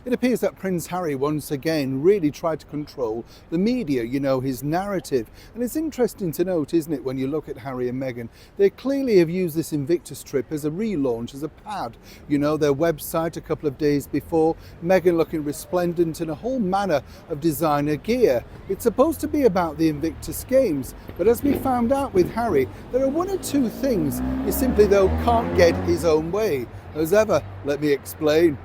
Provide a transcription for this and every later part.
It appears that Prince Harry once again really tried to control the media, his narrative. And it's interesting to note, isn't it, when you look at Harry and Meghan, they clearly have used this Invictus trip as a relaunch, as a pad. Their website a couple of days before, Meghan looking resplendent in a whole manner of designer gear. It's supposed to be about the Invictus Games, but as we found out with Harry, there are one or two things he simply, though, can't get his own way. As ever, let me explain.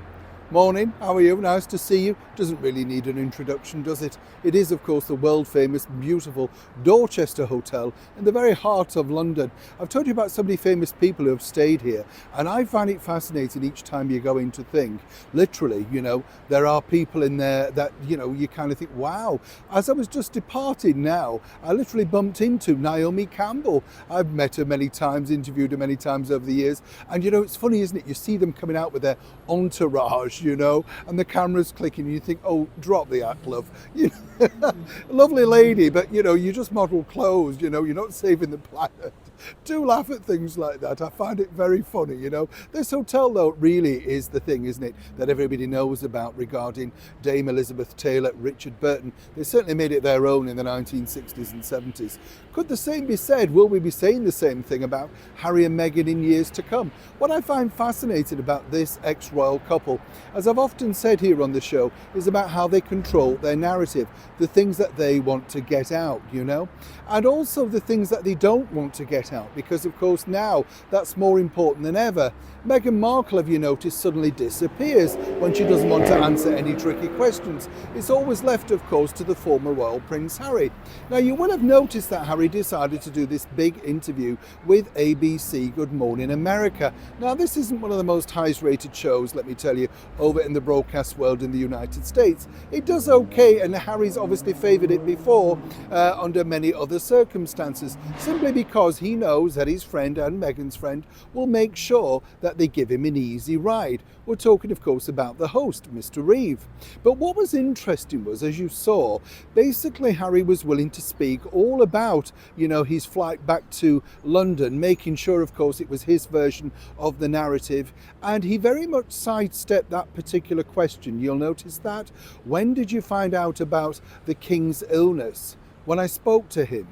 Morning, how are you? Nice to see you. Doesn't really need an introduction, does it? It is, of course, the world famous, beautiful Dorchester Hotel in the very heart of London. I've told you about so many famous people who have stayed here, and I find it fascinating each time you go in to think, literally, there are people in there that, you kind of think, wow. As I was just departing now, I literally bumped into Naomi Campbell. I've met her many times, interviewed her many times over the years, and it's funny, isn't it? You see them coming out with their entourage, and the camera's clicking and you think, oh, drop the act, love. Lovely lady, but you just model clothes, you're not saving the planet. Do laugh at things like that. I find it very funny, This hotel, though, really is the thing, isn't it, that everybody knows about regarding Dame Elizabeth Taylor, Richard Burton. They certainly made it their own in the 1960s and 70s. Could the same be said? Will we be saying the same thing about Harry and Meghan in years to come? What I find fascinating about this ex-royal couple, as I've often said here on the show, is about how they control their narrative, the things that they want to get out, and also the things that they don't want to get out, because of course now that's more important than ever. Meghan Markle, have you noticed, suddenly disappears when she doesn't want to answer any tricky questions. It's always left, of course, to the former royal Prince Harry. Now, you will have noticed that Harry decided to do this big interview with ABC Good Morning America. Now, this isn't one of the most highest rated shows, let me tell you, over in the broadcast world in the United States. It does okay, and Harry's obviously favoured it before under many other circumstances, simply because he knows that his friend and Meghan's friend will make sure that they give him an easy ride. We're talking, of course, about the host, Mr. Reeve. But what was interesting was, as you saw, basically Harry was willing to speak all about, his flight back to London, making sure, of course, it was his version of the narrative. And he very much sidestepped that particular question. You'll notice that. When did you find out about the King's illness? When I spoke to him.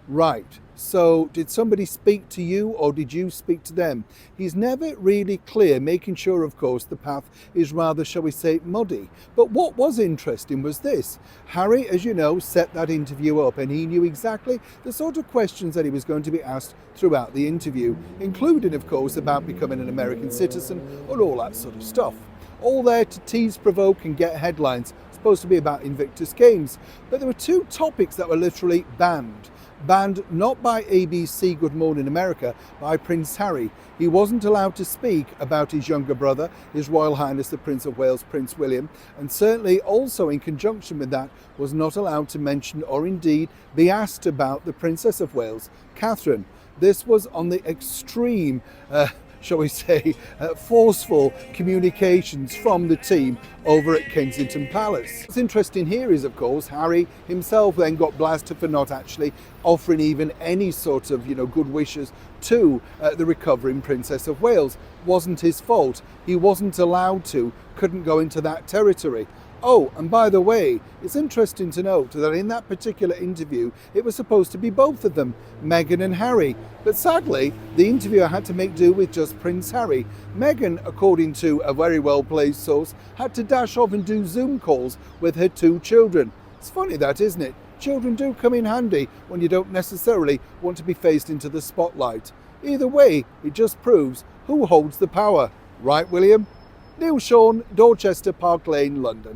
Right. So did somebody speak to you or did you speak to them? He's never really clear, making sure, of course, the path is rather, shall we say, muddy. But what was interesting was this. Harry, as you know, set that interview up, and he knew exactly the sort of questions that he was going to be asked throughout the interview, including, of course, about becoming an American citizen and all that sort of stuff. All there to tease, provoke and get headlines. Supposed to be about Invictus Games. But there were two topics that were literally banned. Banned not by ABC Good Morning America, by Prince Harry. He wasn't allowed to speak about his younger brother, His Royal Highness the Prince of Wales, Prince William, and certainly also in conjunction with that was not allowed to mention or indeed be asked about the Princess of Wales, Catherine. This was on the extreme shall we say, forceful communications from the team over at Kensington Palace. What's interesting here is, of course, Harry himself then got blasted for not actually offering even any sort of, good wishes to the recovering Princess of Wales. Wasn't his fault. He wasn't allowed to, couldn't go into that territory. Oh, and by the way, it's interesting to note that in that particular interview, it was supposed to be both of them, Meghan and Harry. But sadly, the interviewer had to make do with just Prince Harry. Meghan, according to a very well-placed source, had to dash off and do Zoom calls with her two children. It's funny that, isn't it? Children do come in handy when you don't necessarily want to be faced into the spotlight. Either way, it just proves who holds the power. Right, William? Neil Sean, Dorchester, Park Lane, London.